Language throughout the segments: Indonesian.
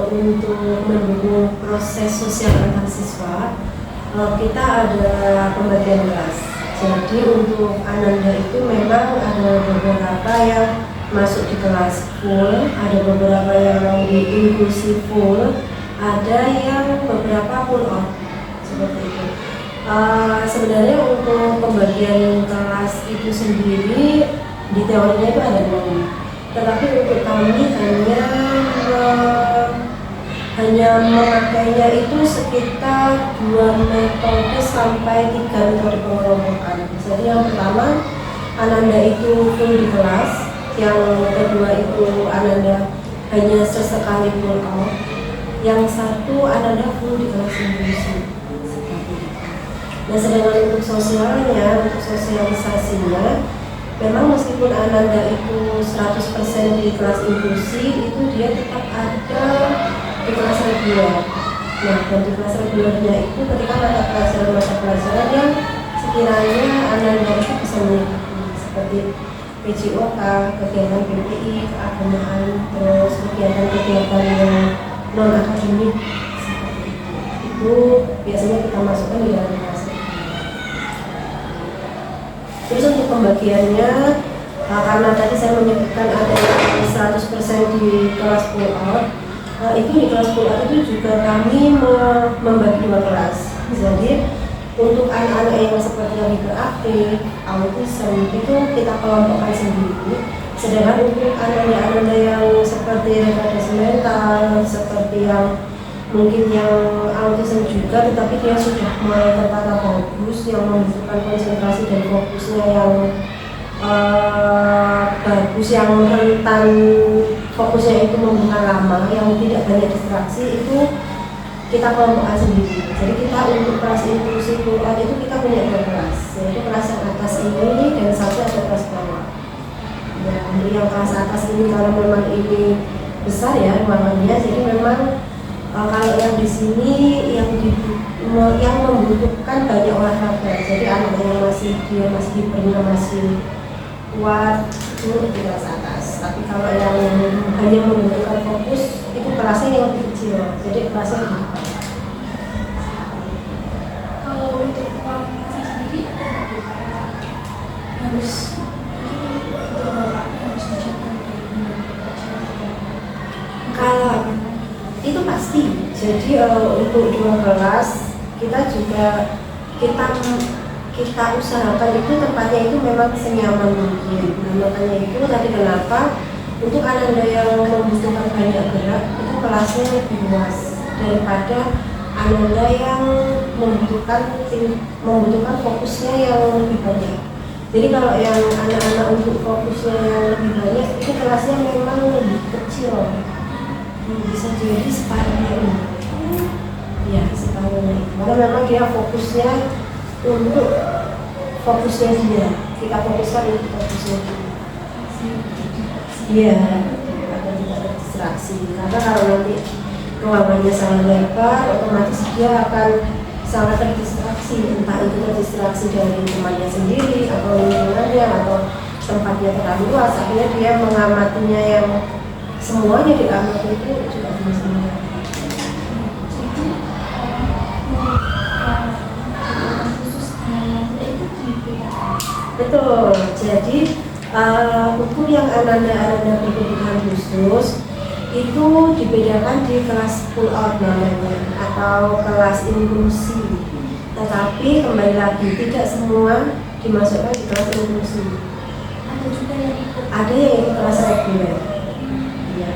untuk mendukung proses sosial antar siswa, kita ada pembagian kelas. Jadi untuk Ananda itu memang ada beberapa yang masuk di kelas full, ada beberapa yang di inklusi full, ada yang beberapa full out seperti itu. Sebenarnya untuk pembagian kelas itu sendiri di teorinya itu ada 6. Tetapi untuk kami hanya memakainya itu sekitar 2 metode sampai 3 metode pengelompokan. Jadi yang pertama Ananda itu full di kelas, yang kedua itu Ananda hanya sesekali full out, yang satu Ananda full di kelas inklusi. Nah, sedangkan untuk sosialnya, untuk sosialisasinya, memang meskipun Ananda itu 100% di kelas inklusi, itu dia tetap ada di kelas reguler. Nah, dan di kelas regulernya itu ketika mata pelajaran yang sekiranya Ananda itu bisa mengikuti seperti PJOK, kegiatan PPI, keagamaan, terus kegiatan-kegiatan yang non-akademik seperti itu biasanya kita masukkan di dalam kelas. Terus untuk pembagiannya, karena tadi saya menyebutkan ada yang 100% di kelas full out, itu di kelas full out itu juga kami membagi 2 kelas. Jadi untuk anak-anak yang seperti yang hiperaktif, autism itu kita kelompokkan sendiri. Sedangkan untuk anak-anak yang seperti retardasi mental, seperti yang mungkin yang autism juga, tetapi dia sudah mulai tertata bagus, yang membutuhkan konsentrasi dan fokusnya yang bagus, yang rentan fokusnya itu membutuhkan lama, yang tidak banyak distraksi, itu kita kelompokkan sendiri. Jadi kita untuk kelas inklusi full out itu kita punya 2 kelas, yaitu kelas yang atas ini dan satu ada kelas bawah. Ya, untuk yang kelas atas ini kalau memang ini besar ya ruangannya, jadi memang kalau yang di sini yang membutuhkan banyak olahraga, jadi anak yang masih hipernya masih kuat itu di kelas atas. Tapi kalau yang hanya membutuhkan fokus itu kelasnya yang lebih kecil, jadi kelasnya lebih besar. Kalau untuk uang sendiri harus kalau itu pasti. Jadi untuk 2 kelas kita juga kita usahakan itu tempatnya itu memang senyaman mungkin. Nah, makanya itu tadi kenapa untuk anak yang membutuhkan banyak gerak itu kelasnya lebih luas daripada anak yang membutuhkan fokusnya yang lebih banyak. Jadi kalau yang anak-anak untuk fokusnya yang lebih banyak itu kelasnya memang lebih kecil. Bisa jadi separuhnya ini. Ya, separuhnya ini. Karena memang dia fokusnya untuk fokusnya dia. Kita fokuskan untuk fokusnya dia. Iya, agar tidak ada distraksi. Karena kalau nanti ruangannya sangat lebar, otomatis dia akan sangat terdistraksi. Entah itu terdistraksi dari temannya sendiri, atau lingkungannya, atau tempatnya terlalu luas. Akhirnya dia mengamatinya yang semuanya diamati itu juga semuanya. Betul. Jadi untuk yang anak-anak berkebutuhan khusus itu dibedakan di kelas full out namanya atau kelas inklusi. Tetapi kembali lagi tidak semua dimasukkan di kelas inklusi. ada juga yang ikut. Ada yang ikut kelas reguler. Ya.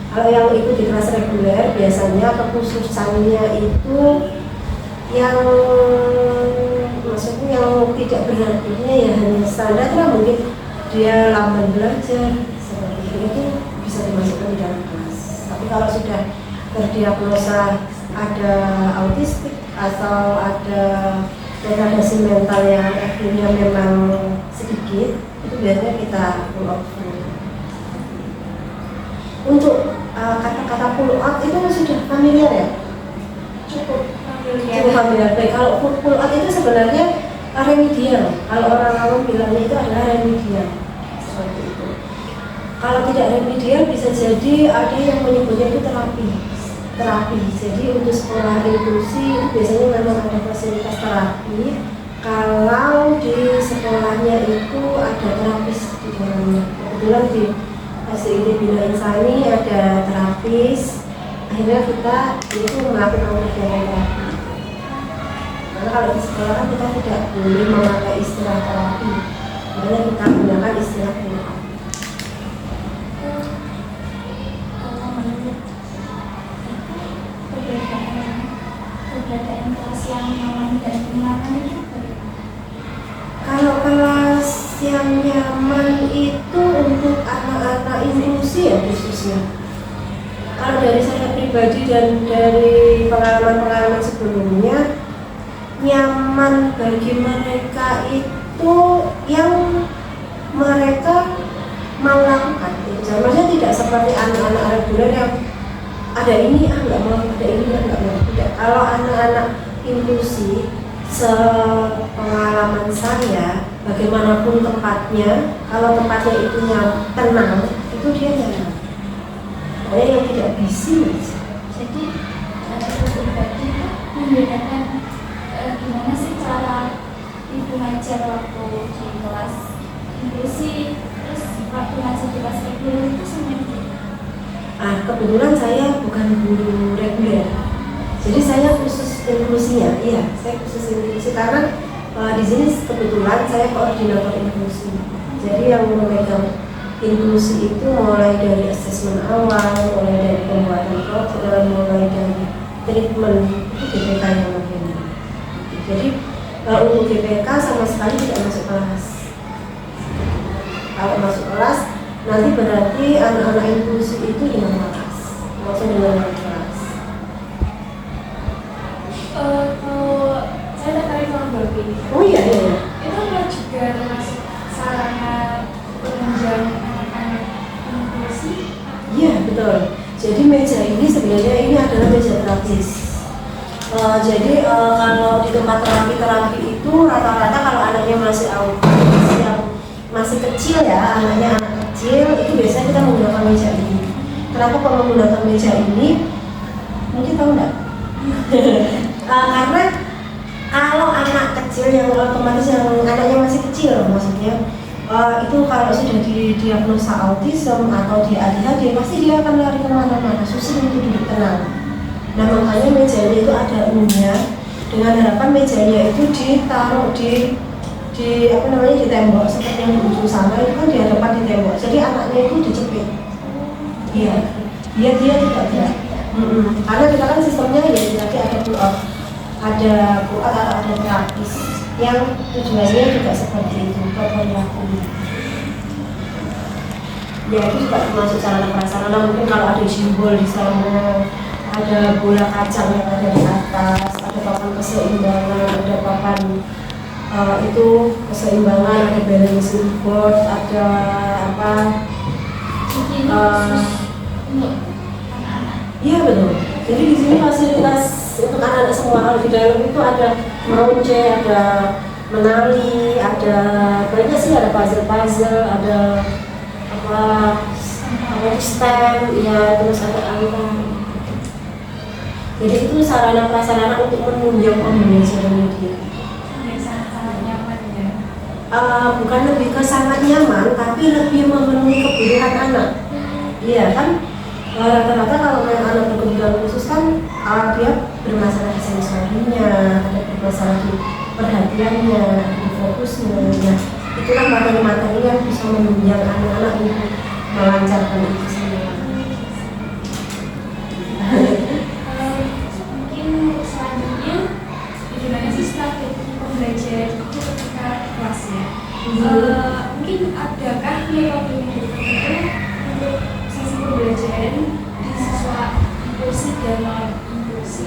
Kalau yang ikut di kelas reguler biasanya kekhususannya itu yang maksudnya yang tidak berartinya ya hanya standar lah, mungkin dia lamban belajar seperti itu bisa dimasukkan di dalam kelas. Tapi kalau sudah terdiagnosa ada autistik atau ada retardasi mental yang akhirnya memang sedikit, itu biasanya kita pull out. Untuk kata-kata pull out itu sudah familiar ya? Cukup familiar. Baik, kalau pull out itu sebenarnya remedial. Kalau orang awam bilangnya itu adalah remedial. Seperti itu. Kalau tidak remedial bisa jadi ada yang menyebutnya itu terapi. Jadi untuk sekolah inklusi itu biasanya memang ada fasilitas terapi. Kalau di sekolahnya itu ada terapis di dalamnya. Kebetulan di SDIT Bina Insani ada terapis. Akhirnya kita itu melakukan kegiatan terapi. Karena kalau di sekolah kan kita tidak boleh memakai istilah terapi, makanya kita gunakan istilah terapi. Kalau menurut keberadaan kelas yang nyaman dan menyenangkan itu bagaimana? Kalau kelas yang nyaman itu untuk anak-anak inklusi ya khususnya. Kalau dari saya pribadi dan dari pengalaman-pengalaman sebelumnya, nyaman bagi mereka itu yang mereka mau lakukan. Maksudnya tidak seperti anak-anak reguler yang ada ini nggak mau, ada ini nggak mau. Tidak. Kalau anak-anak inklusi, sepengalaman saya, bagaimanapun tempatnya, kalau tempatnya itu tenang, itu dia nyaman. Ada yang tidak bising. Jadi pribadi membedakan gimana sih cara ibu ngajar waktu di kelas inklusi, terus waktu ngajar di kelas reguler itu semuanya. Kebetulan saya bukan guru reguler, jadi saya khusus inklusinya. Iya, saya khusus inklusi karena di sini kebetulan saya koordinator inklusi. Jadi yang memegang inklusi itu mulai dari asesmen awal, mulai dari pembuatan program, mulai dari treatment, itu GPK yang memegang. Jadi untuk GPK sama sekali tidak masuk kelas. Kalau masuk kelas, nanti berarti anak-anak inklusi itu dengan kelas, maksudnya dengan kelas. Kalau saya tertarik sama Barbie, Oh iya, iya. itu juga termasuk sarana penunjang anak-anak inklusi. Iya betul. Jadi meja ini sebenarnya ini adalah meja terapis. Jadi kalau di tempat terapi itu rata-rata kalau anaknya masih autis yang masih kecil ya, anaknya anak kecil itu biasanya kita menggunakan meja ini. Kenapa kok menggunakan meja ini? Mungkin tahu nggak? Karena kalau anak kecil yang otomatis yang anaknya masih kecil maksudnya itu kalau sudah didiagnosa autism atau dia ADHD pasti dia akan lari kemana-mana, susah untuk duduk tenang. Nah makanya mejanya itu ada U-nya, dengan harapan mejanya itu ditaruh di apa namanya di tembok seperti yang di ujung sana itu kan di hadapan di tembok. Jadi anaknya itu dicepit. Iya, dia tidak berat. Karena kita kan sistemnya ya nanti ada pull out, ada terapis yang tujuannya juga seperti itu, perilakunya. Ya itu juga termasuk sarana prasarana. Mungkin kalau ada simbol di sana, ada bola kacang yang ada di atas, ada papan keseimbangan, ada papan itu keseimbangan, ada balancing board, ada apa? Mungkin khusus untuk anak-anak. Iya betul. Jadi di sini fasilitas untuk anak-anak semua. Kalau di dalam itu ada meronce, ada menari, ada banyak sih, ada puzzle, ada apa stand, ya terus ada angka. Jadi itu sarana prasarana untuk menunjang pembelajaran dia. Sangat nyaman ya. Bukan lebih ke sangat nyaman, tapi lebih memenuhi kebutuhan anak. Iya kan? Rata-rata kalau yang anak berkebutuhan khusus kan dia bermasalah di sensorinya, ada bermasalah di perhatiannya, di fokusnya. Nah, itulah materi-materi yang bisa menunjang anak-anak untuk melancarkan itu semua. Mungkin selanjutnya bagaimana sih strategi pembelajaran itu ketika kelas ya? Mungkin adakah metode tertentu untuk sesi pembelajaran di siswa inklusi dan non inklusi?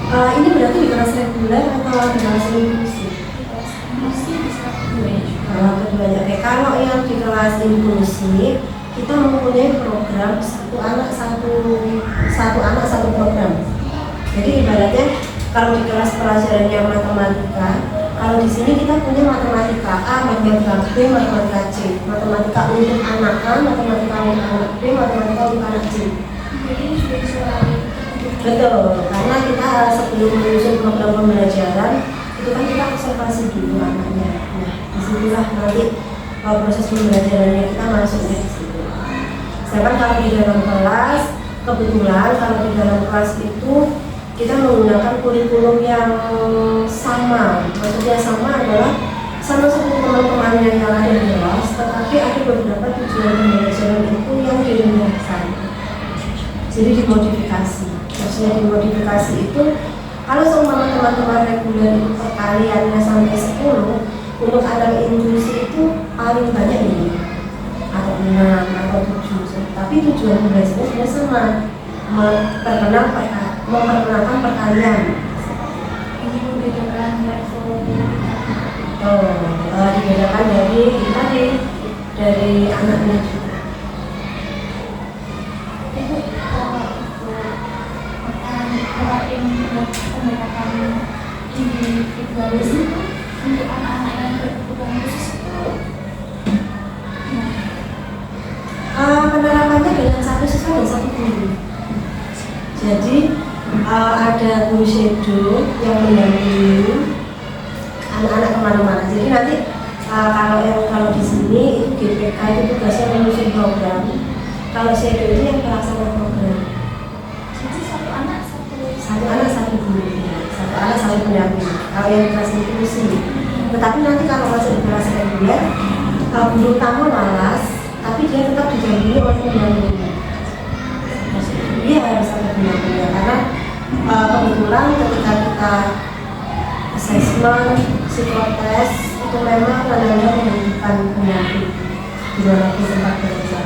Ini berarti di kelas reguler atau di kelas inklusi? Di kelas inklusi bisa keduanya juga. Keduanya. Kalau yang di kelas inklusi kita mempunyai program satu anak satu program. Jadi ibaratnya kalau di kelas pelajarannya matematika, kalau di sini kita punya matematika A, matematika B, matematika C. Matematika matematika untuk anak A, matematika untuk anak B, matematika untuk anak C. Jadi juga sesuai Betul, karena kita sebelum menyusun program pembelajaran itu kan kita observasi dulu anaknya. Nah, disinilah nanti proses pembelajarannya kita masuk di situ. Sedangkan kalau di dalam kelas, kebetulan kalau di dalam kelas itu kita menggunakan kurikulum yang sama. Maksudnya sama adalah sama seperti teman-temannya yang ada di kelas, tetapi ada beberapa tujuan pembelajaran itu yang direndahkan. Jadi dimodifikasi. Maksudnya dimodifikasi itu kalau semua teman-teman reguler itu perkaliannya sampai 10, untuk anak inklusi itu paling banyak ini atau 6 atau 7. Tapi tujuan pembelajarannya sudah sama, memperkenalkan perkalian. ini membedakan level Dibedakan dari anaknya juga. itu kalau yang pendekatan individualis itu untuk anak-anak yang berkebutuhan khusus itu Penerapannya dengan satu siswa dan satu guru. Jadi ada guru shadow yang mendampingi anak-anak kemana-mana. Jadi nanti kalau di sini itu GPK itu tugasnya menyusun program. Kalau shadow itu yang pelaksana program. jadi satu anak Satu guru, satu anak satu pendamping. Kalau yang kelas inklusi. Tetapi nanti kalau masuk di kelas reguler, guru utama malas, tapi dia tetap didampingi oleh pendampingnya. Dia harus ada pendampingnya karena kebetulan ketika kita assessment, psikotes itu memang kadang-kadang membutuhkan pendamping di mana di tempat belajar.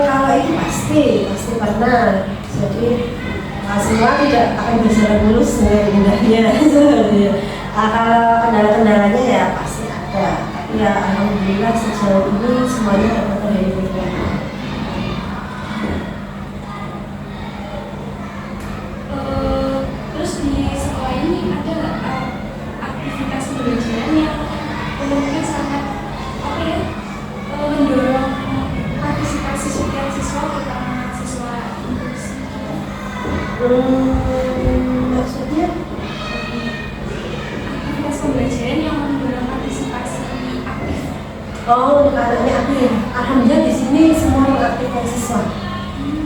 Kalau itu pasti pernah. Jadi semua tidak akan berjalan mulus dengan indahnya. Kalau kendala-kendalanya ya pasti ada. Tapi ya alhamdulillah sejauh ini semuanya dapat terhindar. Terus di sekolah ini ada aktivitas pembelajaran yang mungkin sangat mendorong partisipasi setiap siswa, terutama siswa inklusi. Maksudnya Aktivitas pembelajaran yang mendorong partisipasi aktif. untuk anaknya aktif. Alhamdulillah di sini semua mengaktifkan siswa.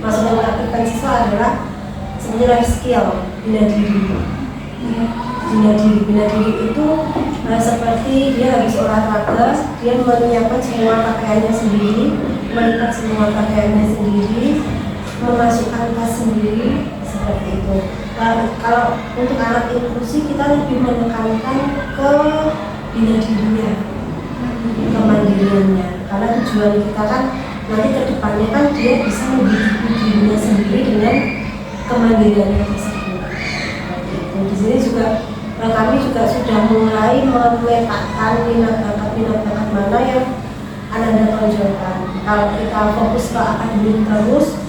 Maksudnya mengaktifkan siswa adalah sebenarnya life skill, bina diri. Bina diri itu seperti dia habis olahraga, dia menyiapkan semua pakaiannya sendiri, melipat semua pakaiannya sendiri, memasukkan tas sendiri, seperti itu. Kalau untuk anak inklusi kita lebih menekankan ke bina dirinya, kemandiriannya. Karena tujuan kita kan nanti ke depannya kan dia bisa menghidupi dirinya sendiri dengan kemandiriannya tersebut. Di sini juga kami juga sudah mulai memetakan minat bakat mana yang Anda tonjolkan. Kalau kita fokus ke akademik terus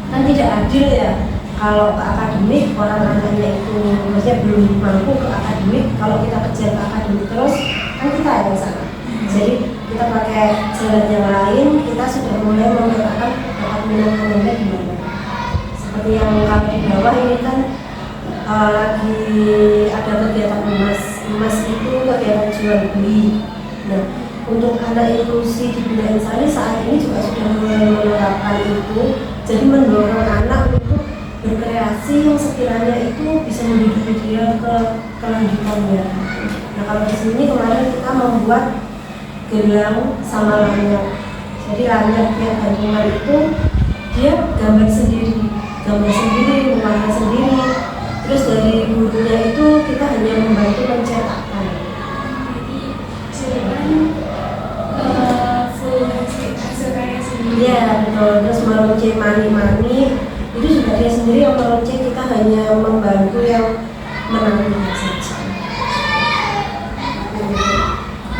kan tidak adil ya. Kalau ke akademik orang anaknya itu maksudnya belum mampu ke akademik, kalau kita kejar ke akademik terus kan kita yang salah. Jadi kita pakai jalan yang lain, kita sudah mulai memetakan bakat minat Anda gimana. Seperti yang kalau di bawah ini kan lagi ada kegiatan emas itu kegiatan jual beli. Nah, untuk anak inklusi di Bina Insani saat ini juga sudah mulai menerapkan itu, jadi mendorong anak untuk berkreasi yang sekiranya itu bisa menghidupi dia ke kelanjutannya. Nah, kalau di sini kemarin kita membuat gelang sama lanyard. Jadi lanyard yang gantungan itu dia gambar sendiri, mewarna sendiri. Terus dari gurunya itu kita hanya membantu mencetakkan. Jadi full hasil karya sendiri. Iya betul. Terus meronce mani-mani itu juga dia sendiri yang meronce, kita hanya membantu yang menanggung saja.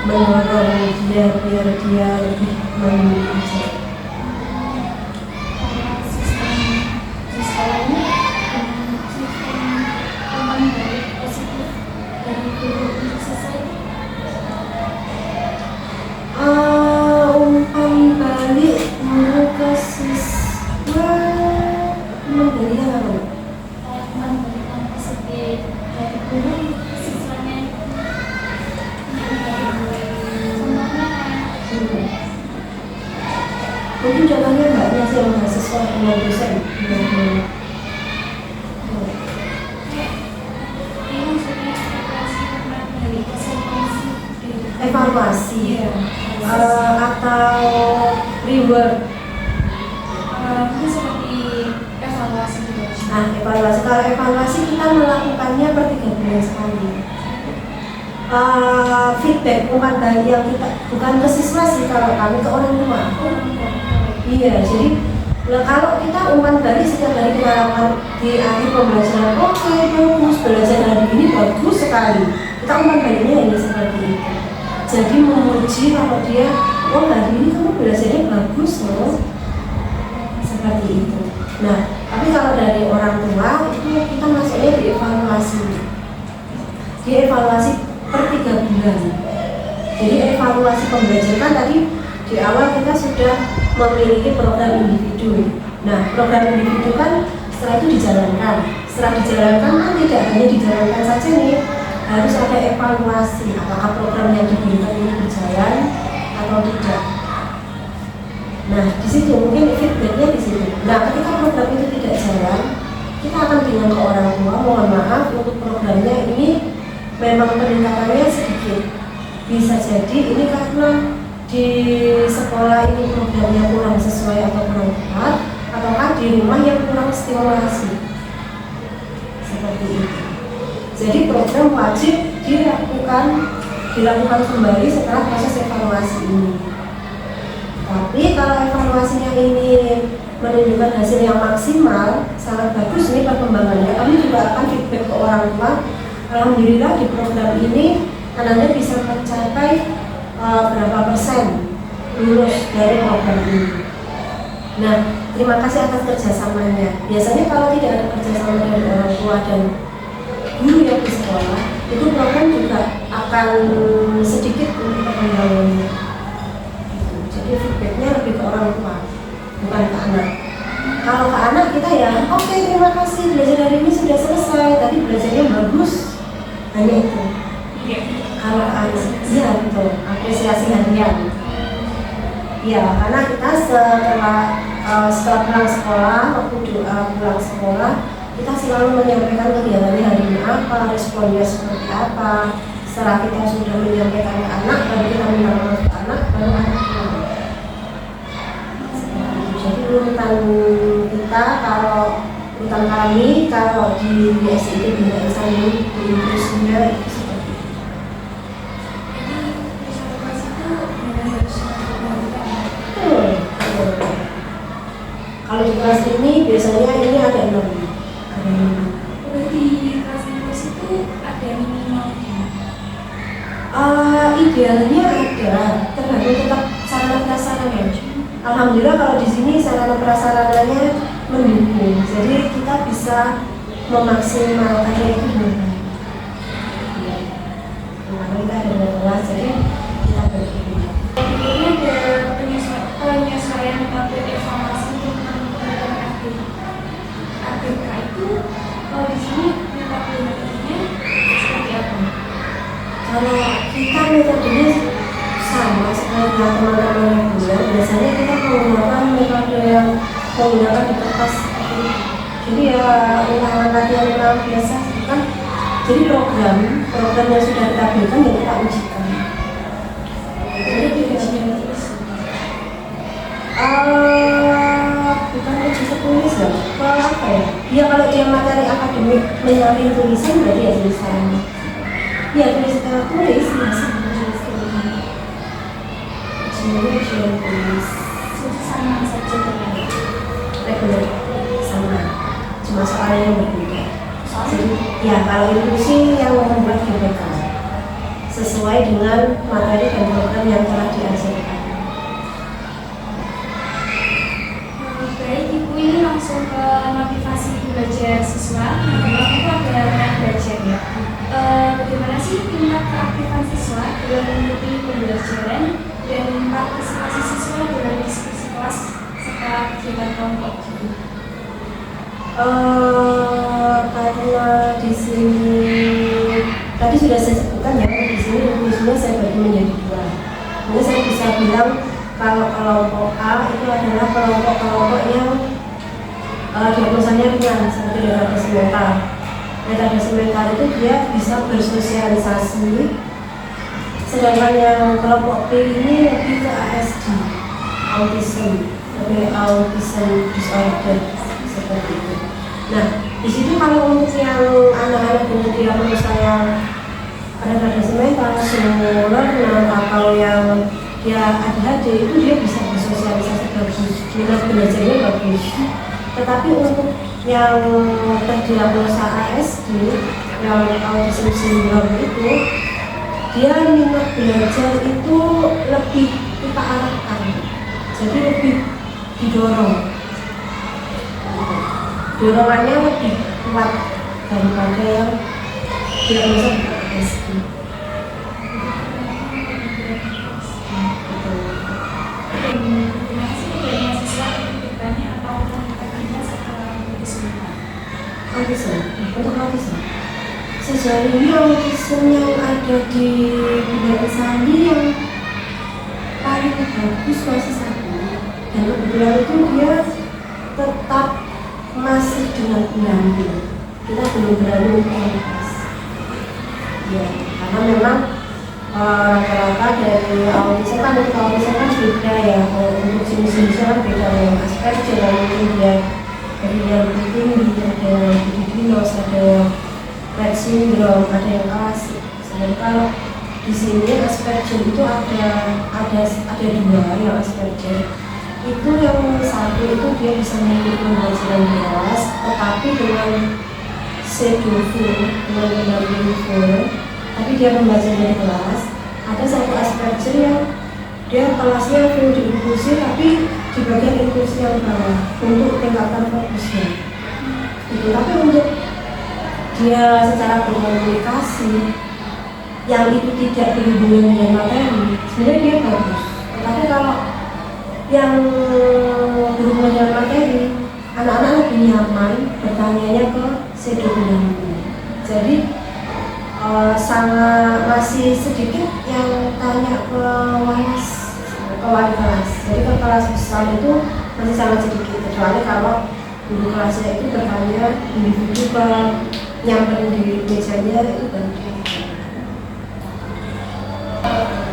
Mendorong dia biar dia lebih mandiri. Sistem di sekolah ini mahasiswa dengan dosen. Ini maksudnya evaluasi tentang dari evaluasi Evaluasi Iya. atau reward. Mungkin seperti evaluasi juga. Nah, evaluasi, kalau evaluasi kita melakukannya per 3 bulan sekali. Feedback umpan balik yang kita bukan ke siswa sih, kalau kami ke orang tua. Iya, jadi kalau kita umpan balik setiap hari kita lakukan di akhir pembelajaran, oke, bagus, belajar hari ini bagus sekali. Kita umpan baliknya ini seperti itu. Jadi memuji kalau dia, oh hari ini kamu belajarnya bagus loh, seperti itu. Nah, tapi kalau dari orang tua itu kita masuknya dievaluasi. Dievaluasi per 3 bulan. Jadi evaluasi pembelajaran kan tadi di awal kita sudah memiliki program individu. Nah, program individu kan setelah itu dijalankan. Setelah dijalankan kan tidak hanya dijalankan saja nih, harus ada evaluasi apakah program yang diberikan ini berjalan atau tidak. Nah, di situ mungkin feedbacknya di situ. Nah, ketika program itu tidak jalan, kita akan bilang ke orang tua, mohon maaf untuk programnya ini memang peningkatannya sedikit. Bisa jadi ini karena di sekolah ini programnya kurang sesuai atau kurang tepat, ataukah di rumah yang kurang stimulasi. Seperti itu. Jadi program wajib dilakukan kembali setelah proses evaluasi ini. Tapi kalau evaluasinya ini menunjukkan hasil yang maksimal, sangat bagus nih perkembangannya, kami juga akan feedback ke orang tua. Alhamdulillah di program ini anaknya bisa mencapai berapa persen lulus dari program ini. Nah, terima kasih atas kerjasamanya. Biasanya kalau tidak ada kerjasama dari orang tua dan guru yang di sekolah, itu program juga akan sedikit untuk perkembangannya. Jadi feedbacknya lebih ke orang tua, bukan ke anak. Kalau ke anak kita ya, oke, terima kasih belajar hari ini sudah selesai, tadi belajarnya bagus, hanya itu. Kalau anak, ya betul, apresiasi harian. Ya, karena kita setelah pulang sekolah, waktu pulang sekolah, kita selalu menyampaikan kegiatannya hari ini apa, responnya seperti apa. Setelah kita sudah menyampaikan ke anak, baru kita minta maaf ke anak, baru anak pulang. Jadi urutan kita, urutan kami kalau di SID Bina Insan ini inklusinya itu seperti itu. Kalau di kelas ini biasanya ini ada 6. Berarti kelas inklusi itu ada minimalnya? Idealnya ada, tergantung tetap sarana prasarananya. Alhamdulillah kalau di sini sarana prasarananya mendukung, jadi kita bisa memaksimalkannya itu dengan baik. Kita ada kelas, jadi kita berpikir. Ini ada penyesuaian metode evaluasi untuk menentukan ABK itu. Kalau di sini metodenya seperti apa? Kalau kita metodenya sama seperti teman-teman yang bilang, biasanya kita menggunakan metode yang menggunakan di kertas seperti itu. Jadi ya ulangan latihan biasa kan. Jadi program yang sudah kita berikan yang kita ujikan. Jadi diujikan terus. Bukan uji tertulis ya. Kalau apa ya? Ya kalau dia materi akademik menyamping tulisan berarti ya tulisan. Ya tulis biasa. Tulis Sama saja dengan reguler sama, cuma soalnya yang berbeda. Jadi ya kalau inklusi yang membuat GBK sesuai dengan materi dan program yang telah diajarkan. Baik, Ibu ini langsung ke motivasi belajar siswa. Yang itu ada minat belajar ya. Bagaimana sih tingkat keaktifan siswa dalam mengikuti pembelajaran dan partisipasi siswa dalam diskusi kelas serta kegiatan kelompok gitu? Karena di sini tadi sudah saya sebutkan ya, di sini inklusinya saya bagi menjadi 2. Mungkin saya bisa bilang kalau kelompok A itu adalah kelompok yang diagnosanya ringan seperti retardasi mental. Retardasi mental itu dia bisa bersosialisasi, sedangkan yang kelompok B ini lebih ke ASD, autism, lebih autism disorder seperti itu. Nah, di situ kalau untuk yang anak-anak dengan diagnosa yang retardasi mental, slow learner, atau yang dia ADHD itu dia bisa bersosialisasi bagus, minat belajarnya bagus. Tetapi untuk yang terdiagnosa ASD, yang autism syndrome itu, dia minat belajar itu lebih kita arahkan, jadi lebih didorong, dorongannya lebih kuat daripada yang diagnosa ASD. Autism, untuk autism sejauh ini autism yang ada di Bidang Sandi yang paling bagus masih satu, dan kebetulan itu dia tetap masih dengan pendamping. Kita belum berani untuk lepas ya, karena memang rata-rata dari autism kan, untuk autism kan beda ya, untuk jenis-jenisnya kan beda dengan Asperger, dan mungkin dia dari yang lebih tinggi, ada yang didinos, ada yang Rett syndrome, ada yang klasik. Sedangkan di sini Asperger itu ada dua yang Asperger. Itu yang satu itu dia bisa mengikuti pembelajaran kelas, tetapi dengan pseudo full, dengan pendamping full, tapi dia membaca dari kelas. Ada satu Asperger yang dia kelasnya full diinklusi, tapi di bagian inklusi yang bawah untuk tingkatan fokusnya itu. Tapi untuk dia secara berkomunikasi yang itu tidak berhubungan dengan materi, sebenarnya dia bagus. Tapi kalau yang berhubungan dengan materi, anak-anak lebih nyaman bertanya ke pseudo pendamping. Jadi sangat masih sedikit yang tanya ke wali kelas. Jadi ke kelas besar itu masih sangat sedikit, kecuali kalau guru kelasnya itu bertanya individu ke nyamperin di mejanya itu baru dia.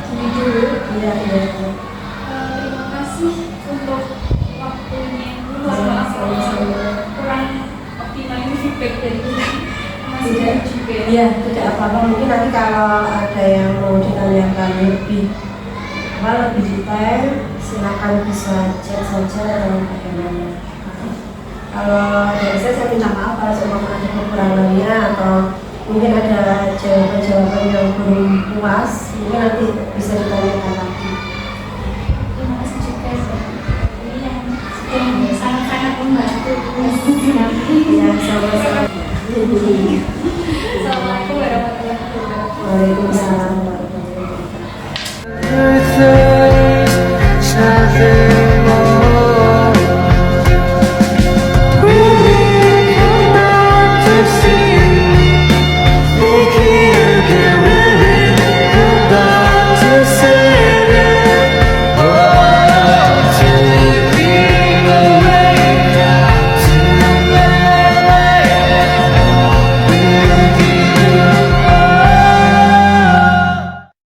Jadi dulu. Iya. Terima kasih untuk waktunya. Sama-sama. Kurang optimal ini feedback dari kita. Masih juga. Iya, tidak apa-apa. Mungkin nanti kalau ada yang mau ditanyakan lebih detail, silakan bisa chat saja atau bagaimana. Kalau dari saya minta maaf kalau semua ada kekurangannya, atau mungkin ada jawaban-jawaban yang belum puas, mungkin nanti bisa ditanyakan lagi. Terima kasih juga ini yang sangat-sangat membantu. Ya, sama-sama. Assalamualaikum warahmatullahi wabarakatuh. Waalaikumsalam.